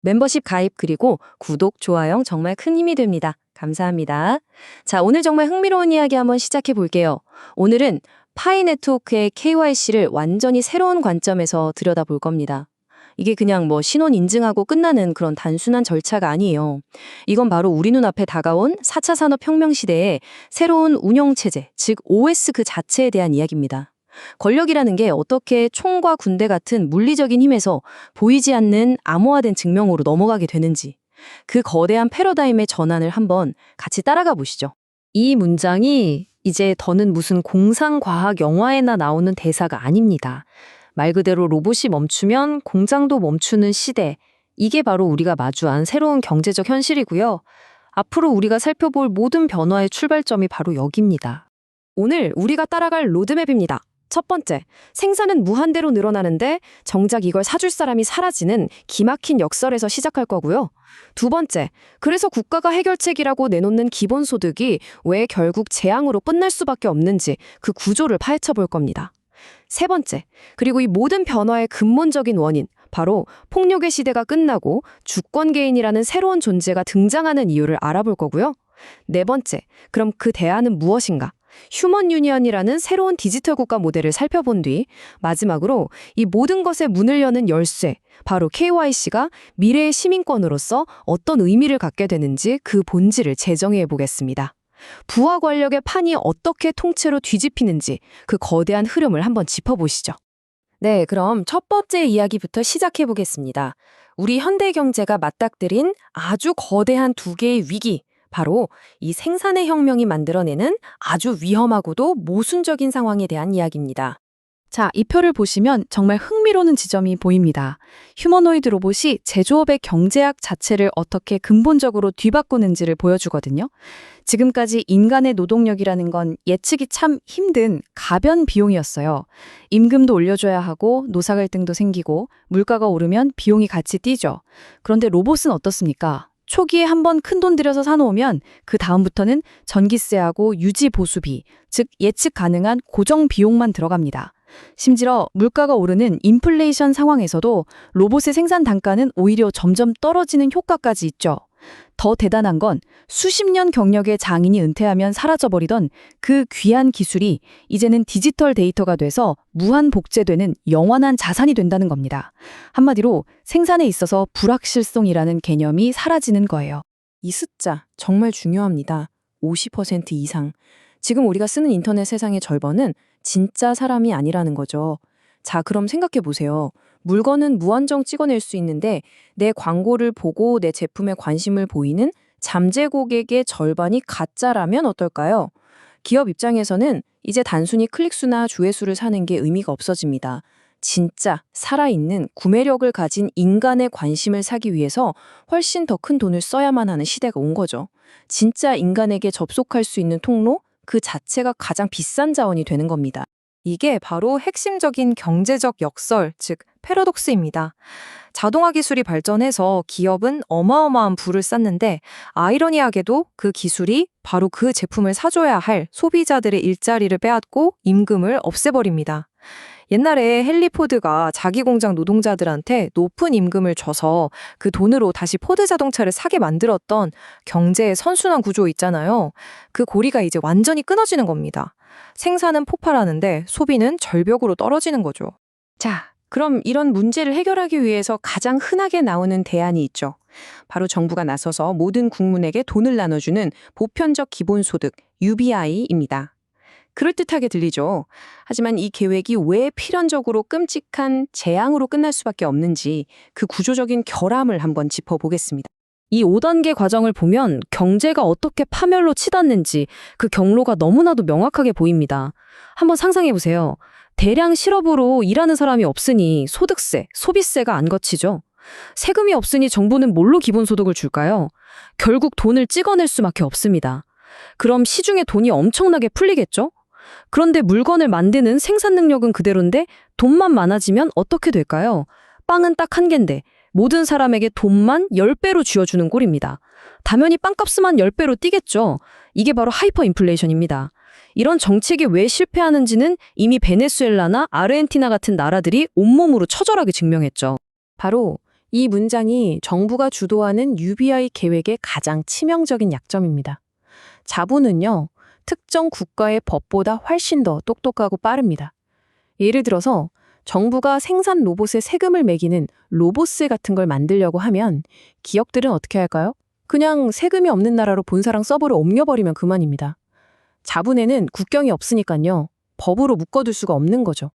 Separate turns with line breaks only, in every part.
멤버십 가입 그리고 구독, 좋아요 정말 큰 힘이 됩니다. 감사합니다. 자, 오늘 정말 흥미로운 이야기 한번 시작해 볼게요. 오늘은 파이 네트워크의 KYC를 완전히 새로운 관점에서 들여다볼 겁니다. 이게 그냥 신원 인증하고 끝나는 그런 단순한 절차가 아니에요. 이건 바로 우리 눈앞에 다가온 4차 산업혁명 시대의 새로운 운영체제, 즉 OS 그 자체에 대한 이야기입니다. 권력이라는 게 어떻게 총과 군대 같은 물리적인 힘에서 보이지 않는 암호화된 증명으로 넘어가게 되는지, 그 거대한 패러다임의 전환을 한번 같이 따라가 보시죠.
이 문장이 이제 더는 무슨 공상과학 영화에나 나오는 대사가 아닙니다. 말 그대로 로봇이 멈추면 공장도 멈추는 시대. 이게 바로 우리가 마주한 새로운 경제적 현실이고요. 앞으로 우리가 살펴볼 모든 변화의 출발점이 바로 여기입니다.
오늘 우리가 따라갈 로드맵입니다. 첫 번째, 생산은 무한대로 늘어나는데 정작 이걸 사줄 사람이 사라지는 기막힌 역설에서 시작할 거고요. 두 번째, 그래서 국가가 해결책이라고 내놓는 기본소득이 왜 결국 재앙으로 끝날 수밖에 없는지 그 구조를 파헤쳐 볼 겁니다. 세 번째, 그리고 이 모든 변화의 근본적인 원인, 바로 폭력의 시대가 끝나고 주권개인이라는 새로운 존재가 등장하는 이유를 알아볼 거고요. 네 번째, 그럼 그 대안은 무엇인가? 휴먼 유니언이라는 새로운 디지털 국가 모델을 살펴본 뒤 마지막으로 이 모든 것의 문을 여는 열쇠, 바로 KYC가 미래의 시민권으로서 어떤 의미를 갖게 되는지 그 본질을 재정의해 보겠습니다. 부하 권력의 판이 어떻게 통째로 뒤집히는지 그 거대한 흐름을 한번 짚어보시죠. 네, 그럼 첫 번째 이야기부터 시작해 보겠습니다. 우리 현대 경제가 맞닥뜨린 아주 거대한 두 개의 위기, 바로 이 생산의 혁명이 만들어내는 아주 위험하고도 모순적인 상황에 대한 이야기입니다.
자, 이 표를 보시면 정말 흥미로운 지점이 보입니다. 휴머노이드 로봇이 제조업의 경제학 자체를 어떻게 근본적으로 뒤바꾸는지를 보여주거든요. 지금까지 인간의 노동력이라는 건 예측이 참 힘든 가변 비용이었어요. 임금도 올려줘야 하고 노사 갈등도 생기고 물가가 오르면 비용이 같이 뛰죠. 그런데 로봇은 어떻습니까? 초기에 한번 큰돈 들여서 사놓으면 그 다음부터는 전기세하고 유지 보수비, 즉 예측 가능한 고정 비용만 들어갑니다. 심지어 물가가 오르는 인플레이션 상황에서도 로봇의 생산 단가는 오히려 점점 떨어지는 효과까지 있죠. 더 대단한 건 수십 년 경력의 장인이 은퇴하면 사라져버리던 그 귀한 기술이 이제는 디지털 데이터가 돼서 무한 복제되는 영원한 자산이 된다는 겁니다. 한마디로 생산에 있어서 불확실성이라는 개념이 사라지는 거예요.
이 숫자 정말 중요합니다. 50% 이상. 지금 우리가 쓰는 인터넷 세상의 절반은 진짜 사람이 아니라는 거죠. 자, 그럼 생각해 보세요. 물건은 무한정 찍어낼 수 있는데 내 광고를 보고 내 제품에 관심을 보이는 잠재 고객의 절반이 가짜라면 어떨까요? 기업 입장에서는 이제 단순히 클릭수나 조회수를 사는 게 의미가 없어집니다. 진짜 살아있는 구매력을 가진 인간의 관심을 사기 위해서 훨씬 더 큰 돈을 써야만 하는 시대가 온 거죠. 진짜 인간에게 접속할 수 있는 통로, 그 자체가 가장 비싼 자원이 되는 겁니다.
이게 바로 핵심적인 경제적 역설, 즉 패러독스입니다. 자동화 기술이 발전해서 기업은 어마어마한 부를 쌓는데 아이러니하게도 그 기술이 바로 그 제품을 사줘야 할 소비자들의 일자리를 빼앗고 임금을 없애버립니다. 옛날에 헨리 포드가 자기 공장 노동자들한테 높은 임금을 줘서 그 돈으로 다시 포드 자동차를 사게 만들었던 경제의 선순환 구조 있잖아요. 그 고리가 이제 완전히 끊어지는 겁니다. 생산은 폭발하는데 소비는 절벽으로 떨어지는 거죠. 자, 그럼 이런 문제를 해결하기 위해서 가장 흔하게 나오는 대안이 있죠. 바로 정부가 나서서 모든 국민에게 돈을 나눠주는 보편적 기본소득, UBI입니다. 그럴듯하게 들리죠. 하지만 이 계획이 왜 필연적으로 끔찍한 재앙으로 끝날 수밖에 없는지 그 구조적인 결함을 한번 짚어보겠습니다.
이 5단계 과정을 보면 경제가 어떻게 파멸로 치닫는지 그 경로가 너무나도 명확하게 보입니다. 한번 상상해 보세요. 대량 실업으로 일하는 사람이 없으니 소득세, 소비세가 안 거치죠. 세금이 없으니 정부는 뭘로 기본소득을 줄까요? 결국 돈을 찍어낼 수밖에 없습니다. 그럼 시중에 돈이 엄청나게 풀리겠죠? 그런데 물건을 만드는 생산 능력은 그대로인데 돈만 많아지면 어떻게 될까요? 빵은 딱 한 개인데 모든 사람에게 돈만 10배로 쥐어주는 꼴입니다. 당연히 빵값만 10배로 뛰겠죠. 이게 바로 하이퍼 인플레이션입니다. 이런 정책이 왜 실패하는지는 이미 베네수엘라나 아르헨티나 같은 나라들이 온몸으로 처절하게 증명했죠.
바로 이 문장이 정부가 주도하는 UBI 계획의 가장 치명적인 약점입니다. 자본은요, 특정 국가의 법보다 훨씬 더 똑똑하고 빠릅니다. 예를 들어서 정부가 생산 로봇에 세금을 매기는 로봇세 같은 걸 만들려고 하면 기업들은 어떻게 할까요? 그냥 세금이 없는 나라로 본사랑 서버를 옮겨버리면 그만입니다. 자본에는 국경이 없으니까요. 법으로 묶어둘 수가 없는 거죠.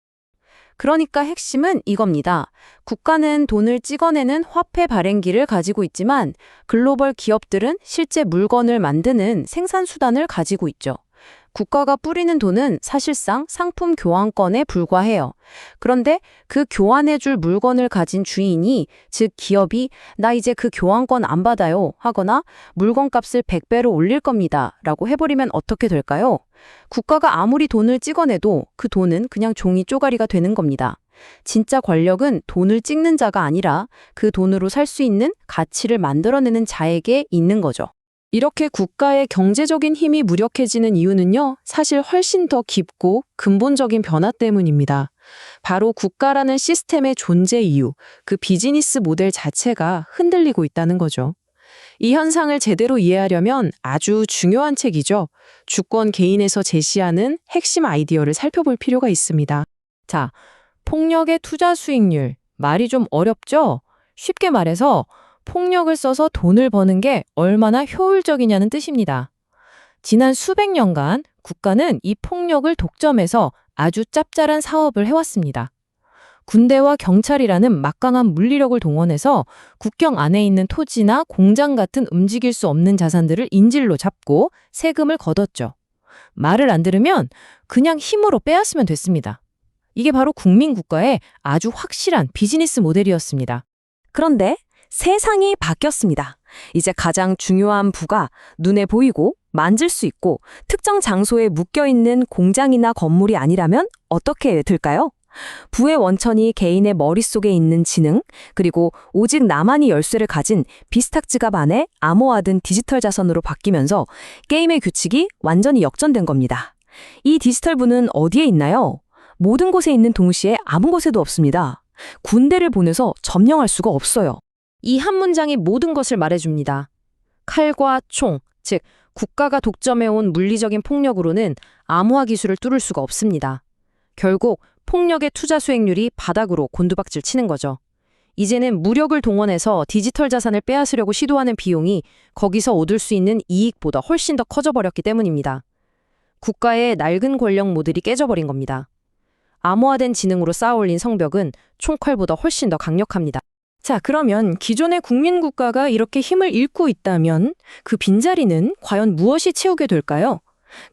그러니까 핵심은 이겁니다. 국가는 돈을 찍어내는 화폐 발행기를 가지고 있지만 글로벌 기업들은 실제 물건을 만드는 생산 수단을 가지고 있죠. 국가가 뿌리는 돈은 사실상 상품 교환권에 불과해요. 그런데 그 교환해줄 물건을 가진 주인이, 즉 기업이 나 이제 그 교환권 안 받아요 하거나 물건값을 100배로 올릴 겁니다 라고 해버리면 어떻게 될까요? 국가가 아무리 돈을 찍어내도 그 돈은 그냥 종이 쪼가리가 되는 겁니다. 진짜 권력은 돈을 찍는 자가 아니라 그 돈으로 살 수 있는 가치를 만들어내는 자에게 있는 거죠.
이렇게 국가의 경제적인 힘이 무력해지는 이유는요, 사실 훨씬 더 깊고 근본적인 변화 때문입니다. 바로 국가라는 시스템의 존재 이유, 그 비즈니스 모델 자체가 흔들리고 있다는 거죠. 이 현상을 제대로 이해하려면 아주 중요한 책이죠. 주권 개인에서 제시하는 핵심 아이디어를 살펴볼 필요가 있습니다. 자, 폭력의 투자 수익률. 말이 좀 어렵죠? 쉽게 말해서 폭력을 써서 돈을 버는 게 얼마나 효율적이냐는 뜻입니다. 지난 수백 년간 국가는 이 폭력을 독점해서 아주 짭짤한 사업을 해왔습니다. 군대와 경찰이라는 막강한 물리력을 동원해서 국경 안에 있는 토지나 공장 같은 움직일 수 없는 자산들을 인질로 잡고 세금을 걷었죠. 말을 안 들으면 그냥 힘으로 빼앗으면 됐습니다. 이게 바로 국민국가의 아주 확실한 비즈니스 모델이었습니다.
그런데 세상이 바뀌었습니다. 이제 가장 중요한 부가 눈에 보이고 만질 수 있고 특정 장소에 묶여있는 공장이나 건물이 아니라면 어떻게 될까요? 부의 원천이 개인의 머릿속에 있는 지능, 그리고 오직 나만이 열쇠를 가진 비스탁 지갑 안에 암호화된 디지털 자산으로 바뀌면서 게임의 규칙이 완전히 역전된 겁니다. 이 디지털 부는 어디에 있나요? 모든 곳에 있는 동시에 아무 곳에도 없습니다. 군대를 보내서 점령할 수가 없어요.
이 한 문장이 모든 것을 말해줍니다. 칼과 총, 즉 국가가 독점해온 물리적인 폭력으로는 암호화 기술을 뚫을 수가 없습니다. 결국 폭력의 투자 수익률이 바닥으로 곤두박질 치는 거죠. 이제는 무력을 동원해서 디지털 자산을 빼앗으려고 시도하는 비용이 거기서 얻을 수 있는 이익보다 훨씬 더 커져버렸기 때문입니다. 국가의 낡은 권력 모델이 깨져버린 겁니다. 암호화된 지능으로 쌓아올린 성벽은 총칼보다 훨씬 더 강력합니다.
자, 그러면 기존의 국민국가가 이렇게 힘을 잃고 있다면 그 빈자리는 과연 무엇이 채우게 될까요?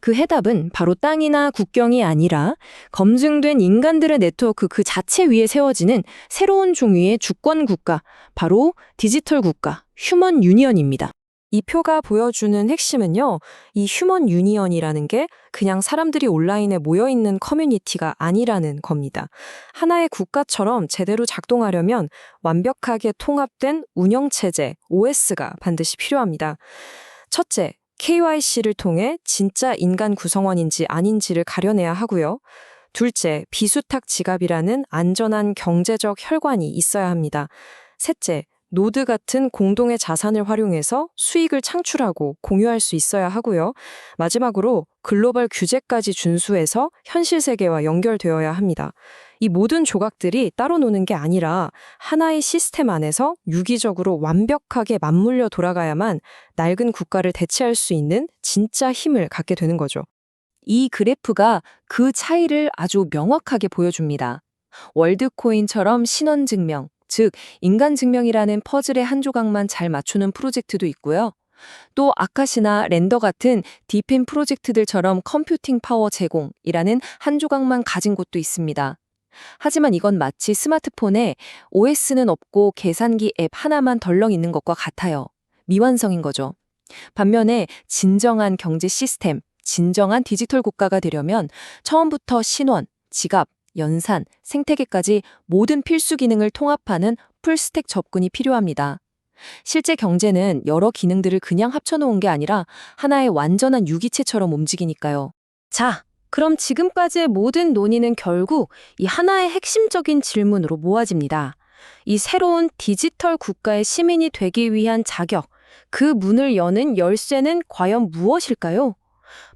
그 해답은 바로 땅이나 국경이 아니라 검증된 인간들의 네트워크 그 자체 위에 세워지는 새로운 종류의 주권 국가, 바로 디지털 국가, 휴먼 유니언입니다. 이 표가 보여주는 핵심은요, 이 휴먼 유니언이라는 게 그냥 사람들이 온라인에 모여있는 커뮤니티가 아니라는 겁니다. 하나의 국가처럼 제대로 작동하려면 완벽하게 통합된 운영체제, OS가 반드시 필요합니다. 첫째, KYC를 통해 진짜 인간 구성원인지 아닌지를 가려내야 하고요. 둘째, 비수탁 지갑이라는 안전한 경제적 혈관이 있어야 합니다. 셋째, 노드 같은 공동의 자산을 활용해서 수익을 창출하고 공유할 수 있어야 하고요. 마지막으로 글로벌 규제까지 준수해서 현실 세계와 연결되어야 합니다. 이 모든 조각들이 따로 노는 게 아니라 하나의 시스템 안에서 유기적으로 완벽하게 맞물려 돌아가야만 낡은 국가를 대체할 수 있는 진짜 힘을 갖게 되는 거죠. 이 그래프가 그 차이를 아주 명확하게 보여줍니다. 월드코인처럼 신원증명, 즉 인간증명이라는 퍼즐의 한 조각만 잘 맞추는 프로젝트도 있고요. 또 아카시나 렌더 같은 딥인 프로젝트들처럼 컴퓨팅 파워 제공이라는 한 조각만 가진 곳도 있습니다. 하지만 이건 마치 스마트폰에 OS는 없고 계산기 앱 하나만 덜렁 있는 것과 같아요. 미완성인 거죠. 반면에 진정한 경제 시스템, 진정한 디지털 국가가 되려면 처음부터 신원, 지갑, 연산, 생태계까지 모든 필수 기능을 통합하는 풀스택 접근이 필요합니다. 실제 경제는 여러 기능들을 그냥 합쳐놓은 게 아니라 하나의 완전한 유기체처럼 움직이니까요.
자, 그럼 지금까지의 모든 논의는 결국 이 하나의 핵심적인 질문으로 모아집니다. 이 새로운 디지털 국가의 시민이 되기 위한 자격, 그 문을 여는 열쇠는 과연 무엇일까요?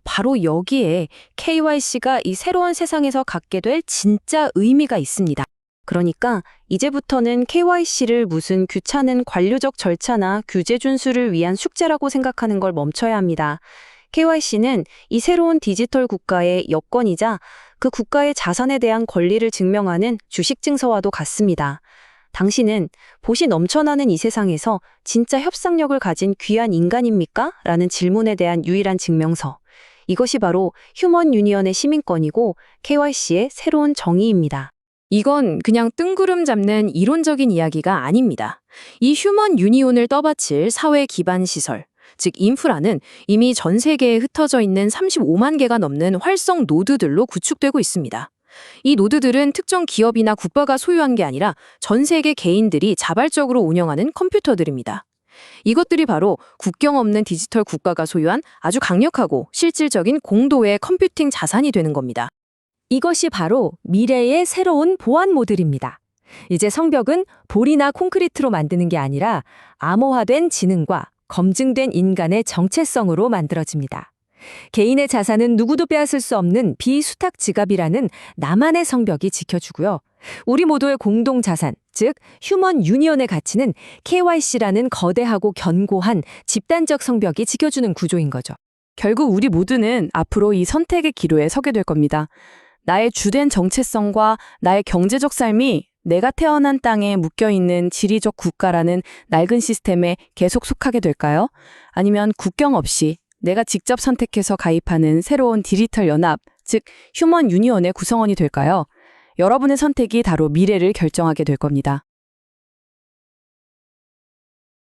바로 여기에 KYC가 이 새로운 세상에서 갖게 될 진짜 의미가 있습니다. 그러니까 이제부터는 KYC를 무슨 귀찮은 관료적 절차나 규제 준수를 위한 숙제라고 생각하는 걸 멈춰야 합니다. KYC는 이 새로운 디지털 국가의 여건이자 그 국가의 자산에 대한 권리를 증명하는 주식증서와도 같습니다. 당신은 봇이 넘쳐나는 이 세상에서 진짜 협상력을 가진 귀한 인간입니까? 라는 질문에 대한 유일한 증명서. 이것이 바로 휴먼 유니언의 시민권이고 KYC의 새로운 정의입니다.
이건 그냥 뜬구름 잡는 이론적인 이야기가 아닙니다. 이 휴먼 유니온을 떠받칠 사회 기반 시설, 즉 인프라는 이미 전 세계에 흩어져 있는 35만 개가 넘는 활성 노드들로 구축되고 있습니다. 이 노드들은 특정 기업이나 국가가 소유한 게 아니라 전 세계 개인들이 자발적으로 운영하는 컴퓨터들입니다. 이것들이 바로 국경 없는 디지털 국가가 소유한 아주 강력하고 실질적인 공도의 컴퓨팅 자산이 되는 겁니다.
이것이 바로 미래의 새로운 보안 모델입니다. 이제 성벽은 볼이나 콘크리트로 만드는 게 아니라 암호화된 지능과 검증된 인간의 정체성으로 만들어집니다. 개인의 자산은 누구도 빼앗을 수 없는 비수탁 지갑이라는 나만의 성벽이 지켜주고요. 우리 모두의 공동 자산, 즉 휴먼 유니언의 가치는 KYC라는 거대하고 견고한 집단적 성벽이 지켜주는 구조인 거죠.
결국 우리 모두는 앞으로 이 선택의 기로에 서게 될 겁니다. 나의 주된 정체성과 나의 경제적 삶이 내가 태어난 땅에 묶여있는 지리적 국가라는 낡은 시스템에 계속 속하게 될까요? 아니면 국경 없이 내가 직접 선택해서 가입하는 새로운 디지털 연합, 즉 휴먼 유니언의 구성원이 될까요? 여러분의 선택이 바로 미래를 결정하게 될 겁니다.